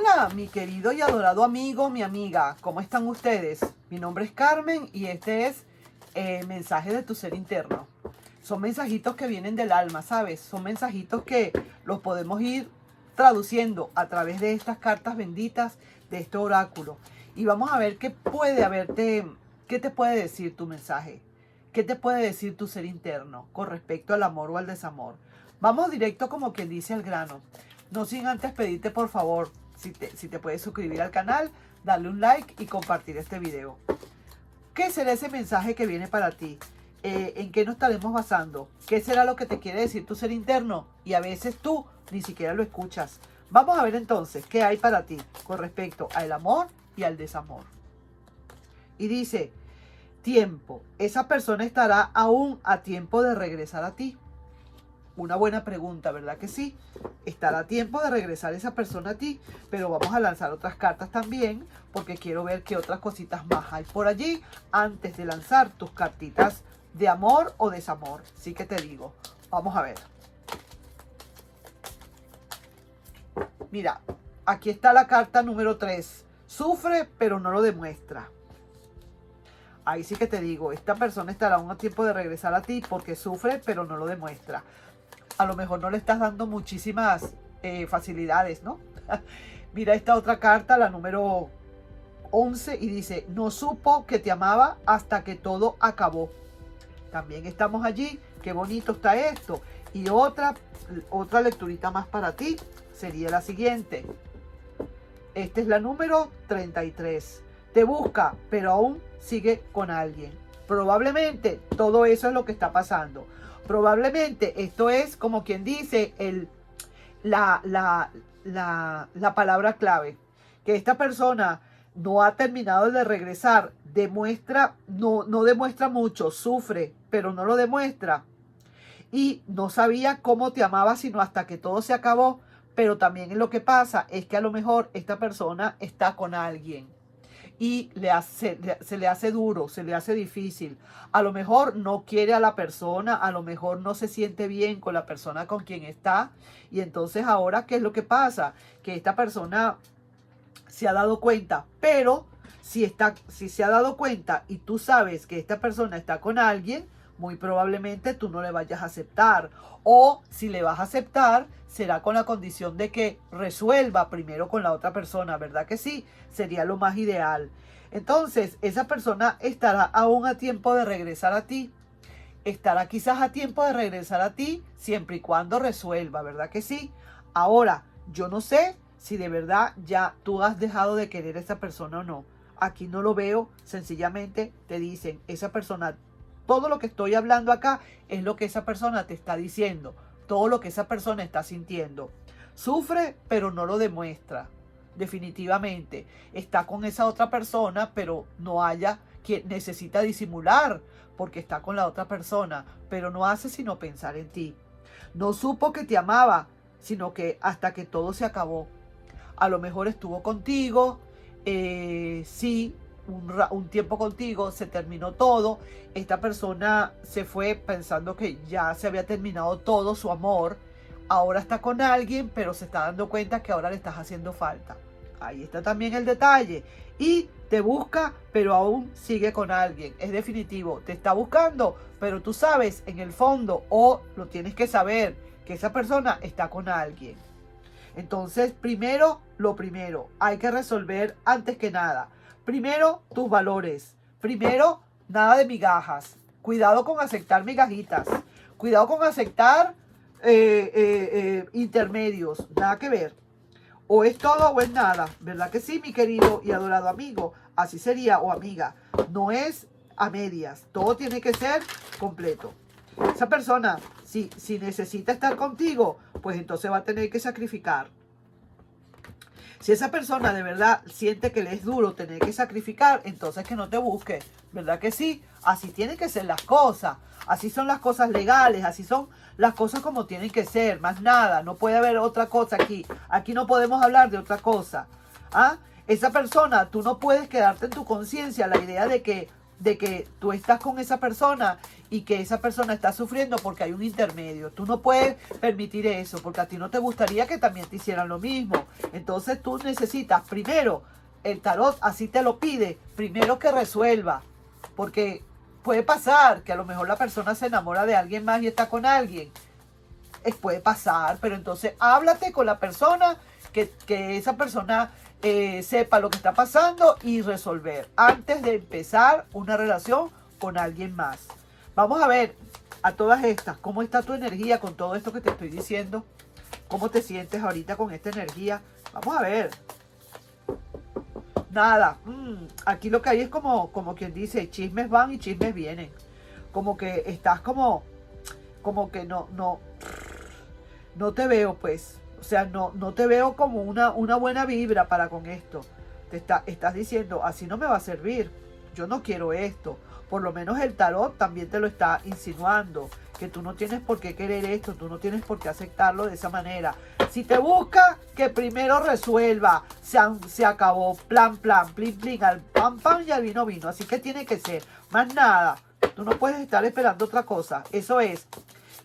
Hola, mi querido y adorado amigo, mi amiga, ¿cómo están ustedes? Mi nombre es Carmen y este es Mensaje de tu ser interno. Son mensajitos que vienen del alma, ¿sabes? Son mensajitos que los podemos ir traduciendo a través de estas cartas benditas, de este oráculo. Y vamos a ver qué te puede decir tu mensaje. ¿Qué te puede decir tu ser interno con respecto al amor o al desamor? Vamos directo como quien dice al grano. No sin antes pedirte por favor, si te puedes suscribir al canal, darle un like y compartir este video. ¿Qué será ese mensaje que viene para ti? ¿En qué nos estaremos basando? ¿Qué será lo que te quiere decir tu ser interno? Y a veces tú ni siquiera lo escuchas. Vamos a ver entonces qué hay para ti con respecto al amor y al desamor. Y dice, tiempo. Esa persona estará aún a tiempo de regresar a ti. Una buena pregunta, ¿verdad que sí? Estará a tiempo de regresar esa persona a ti, pero vamos a lanzar otras cartas también, porque quiero ver qué otras cositas más hay por allí antes de lanzar tus cartitas de amor o desamor. Sí que te digo, vamos a ver. Mira, aquí está la carta número 3. Sufre, pero no lo demuestra. Ahí sí que te digo, esta persona estará aún a tiempo de regresar a ti porque sufre, pero no lo demuestra. A lo mejor no le estás dando muchísimas facilidades, ¿no? Mira esta otra carta, la número 11, y dice, no supo que te amaba hasta que todo acabó. También estamos allí, qué bonito está esto. Y otra lecturita más para ti sería la siguiente. Esta es la número 33. Te busca, pero aún sigue con alguien. Probablemente todo eso es lo que está pasando. Probablemente esto es como quien dice la palabra clave. Que esta persona no ha terminado de regresar. No demuestra mucho. Sufre, pero no lo demuestra. Y no sabía cómo te amaba sino hasta que todo se acabó. Pero también lo que pasa es que a lo mejor esta persona está con alguien. Y se le hace duro, se le hace difícil. A lo mejor no quiere a la persona, a lo mejor no se siente bien con la persona con quien está. Y entonces ahora, ¿qué es lo que pasa? Que esta persona se ha dado cuenta, pero si se ha dado cuenta y tú sabes que esta persona está con alguien, muy probablemente tú no le vayas a aceptar. O si le vas a aceptar, será con la condición de que resuelva primero con la otra persona, ¿verdad que sí? Sería lo más ideal. Entonces, esa persona estará aún a tiempo de regresar a ti. Estará quizás a tiempo de regresar a ti siempre y cuando resuelva, ¿verdad que sí? Ahora, yo no sé si de verdad ya tú has dejado de querer a esa persona o no. Aquí no lo veo, sencillamente te dicen, esa persona, todo lo que estoy hablando acá es lo que esa persona te está diciendo, todo lo que esa persona está sintiendo. Sufre, pero no lo demuestra. Definitivamente está con esa otra persona, pero no haya quien necesita disimular porque está con la otra persona, pero no hace sino pensar en ti. No supo que te amaba, sino que hasta que todo se acabó. A lo mejor estuvo contigo, sí, un tiempo contigo, se terminó todo. Esta persona se fue pensando que ya se había terminado todo su amor. Ahora está con alguien, pero se está dando cuenta que ahora le estás haciendo falta. Ahí está también el detalle. Y te busca, pero aún sigue con alguien. Es definitivo, te está buscando, pero tú sabes en el fondo, o lo tienes que saber, que esa persona está con alguien. Entonces, primero, lo primero, hay que resolver antes que nada. Primero, tus valores. Primero, nada de migajas. Cuidado con aceptar migajitas. Cuidado con aceptar intermedios. Nada que ver. O es todo o es nada. ¿Verdad que sí, mi querido y adorado amigo? Así sería, o amiga. No es a medias. Todo tiene que ser completo. Esa persona, si necesita estar contigo, pues entonces va a tener que sacrificar. Si esa persona de verdad siente que le es duro tener que sacrificar, entonces que no te busque. ¿Verdad que sí? Así tienen que ser las cosas. Así son las cosas legales. Así son las cosas como tienen que ser. Más nada. No puede haber otra cosa aquí. Aquí no podemos hablar de otra cosa. ¿Ah? Esa persona, tú no puedes quedarte en tu conciencia la idea de que de que tú estás con esa persona y que esa persona está sufriendo porque hay un intermedio. Tú no puedes permitir eso porque a ti no te gustaría que también te hicieran lo mismo. Entonces tú necesitas primero, el tarot así te lo pide, primero que resuelva. Porque puede pasar que a lo mejor la persona se enamora de alguien más y está con alguien. Puede pasar, pero entonces háblate con la persona, que esa persona sepa lo que está pasando y resolver antes de empezar una relación con alguien más. Vamos a ver a todas estas, cómo está tu energía con todo esto que te estoy diciendo. ¿Cómo te sientes ahorita con esta energía? Vamos a ver. Nada, aquí lo que hay es como quien dice, chismes van y chismes vienen. Como que estás como que no te veo, pues. O sea, no te veo como una buena vibra para con esto. Estás diciendo, así no me va a servir. Yo no quiero esto. Por lo menos el tarot también te lo está insinuando. Que tú no tienes por qué querer esto. Tú no tienes por qué aceptarlo de esa manera. Si te busca, que primero resuelva. Se acabó. Plan, plin, plin. Al pam, pam y al vino, vino. Así que tiene que ser. Más nada. Tú no puedes estar esperando otra cosa. Eso es.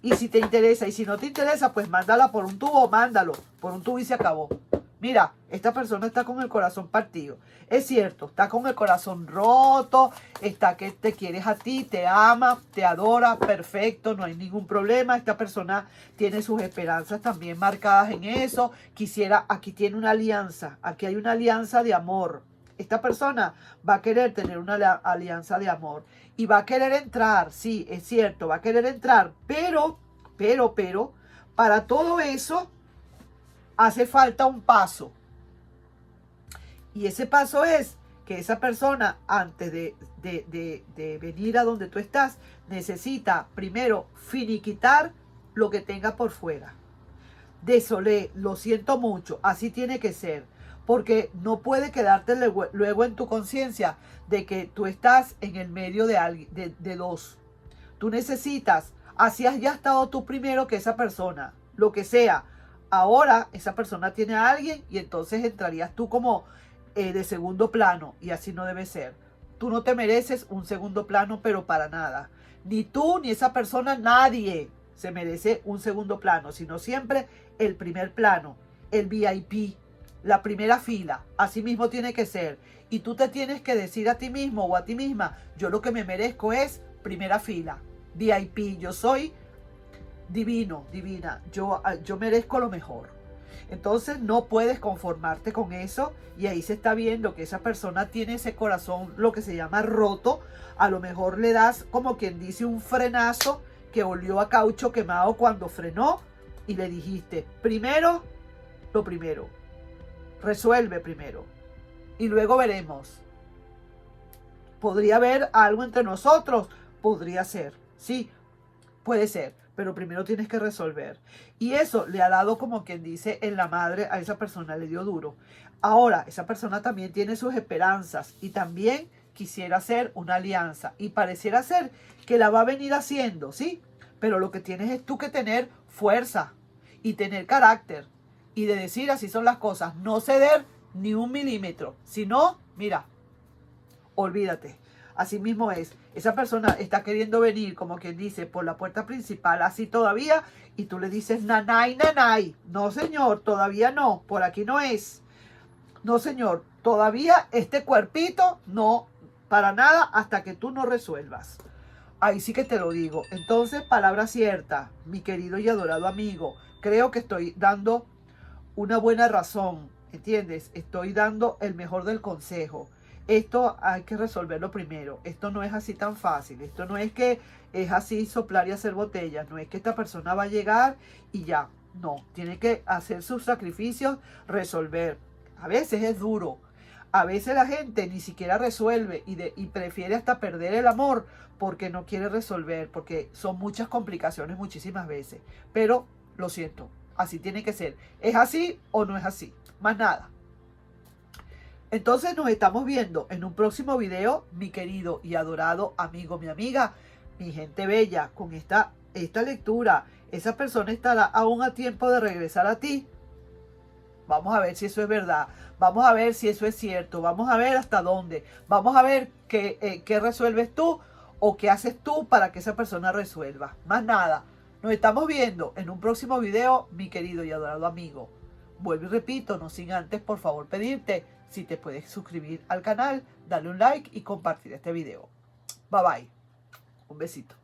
Y si te interesa, y si no te interesa, pues mándala por un tubo, mándalo por un tubo y se acabó. Mira, esta persona está con el corazón partido. Es cierto, está con el corazón roto, está que te quieres a ti, te ama, te adora, perfecto, no hay ningún problema. Esta persona tiene sus esperanzas también marcadas en eso. Aquí tiene una alianza, aquí hay una alianza de amor. Esta persona va a querer tener una alianza de amor y va a querer entrar, sí, es cierto, va a querer entrar, pero, para todo eso hace falta un paso. Y ese paso es que esa persona, antes de venir a donde tú estás, necesita primero finiquitar lo que tenga por fuera. Désolé, lo siento mucho, así tiene que ser. Porque no puede quedarte luego en tu conciencia de que tú estás en el medio de dos. Tú necesitas, así has ya estado tú primero que esa persona, lo que sea. Ahora esa persona tiene a alguien y entonces entrarías tú como de segundo plano y así no debe ser. Tú no te mereces un segundo plano, pero para nada. Ni tú ni esa persona, nadie se merece un segundo plano, sino siempre el primer plano, el VIP. La primera fila, así mismo tiene que ser. Y tú te tienes que decir a ti mismo o a ti misma, yo lo que me merezco es primera fila, VIP, yo soy divino, divina, yo merezco lo mejor. Entonces no puedes conformarte con eso y ahí se está viendo que esa persona tiene ese corazón, lo que se llama roto. A lo mejor le das como quien dice un frenazo que olió a caucho quemado cuando frenó y le dijiste, primero, lo primero. Resuelve primero y luego veremos. ¿Podría haber algo entre nosotros? Podría ser, sí, puede ser, pero primero tienes que resolver. Y eso le ha dado como quien dice en la madre a esa persona, le dio duro. Ahora, esa persona también tiene sus esperanzas y también quisiera hacer una alianza y pareciera ser que la va a venir haciendo, ¿sí? Pero lo que tienes es tú que tener fuerza y tener carácter. Y de decir así son las cosas, no ceder ni un milímetro. Si no, mira, olvídate. Así mismo es. Esa persona está queriendo venir, como quien dice, por la puerta principal, así todavía, y tú le dices, nanay, nanay. No, señor, todavía no, por aquí no es. No, señor, todavía este cuerpito, no, para nada, hasta que tú no resuelvas. Ahí sí que te lo digo. Entonces, palabra cierta, mi querido y adorado amigo. Creo que estoy dando una buena razón, ¿entiendes? Estoy dando el mejor del consejo. Esto hay que resolverlo primero. Esto no es así tan fácil. Esto no es que es así soplar y hacer botellas. No es que esta persona va a llegar y ya. No, tiene que hacer sus sacrificios, resolver. A veces es duro. A veces la gente ni siquiera resuelve y prefiere hasta perder el amor porque no quiere resolver, porque son muchas complicaciones muchísimas veces. Pero lo siento. Así tiene que ser. ¿Es así o no es así? Más nada. Entonces nos estamos viendo en un próximo video, mi querido y adorado amigo, mi amiga, mi gente bella, con esta lectura. Esa persona estará aún a tiempo de regresar a ti. Vamos a ver si eso es verdad. Vamos a ver si eso es cierto. Vamos a ver hasta dónde. Vamos a ver qué resuelves tú o qué haces tú para que esa persona resuelva. Más nada. Nos estamos viendo en un próximo video, mi querido y adorado amigo. Vuelvo y repito, no sin antes, por favor, pedirte si te puedes suscribir al canal, darle un like y compartir este video. Bye bye. Un besito.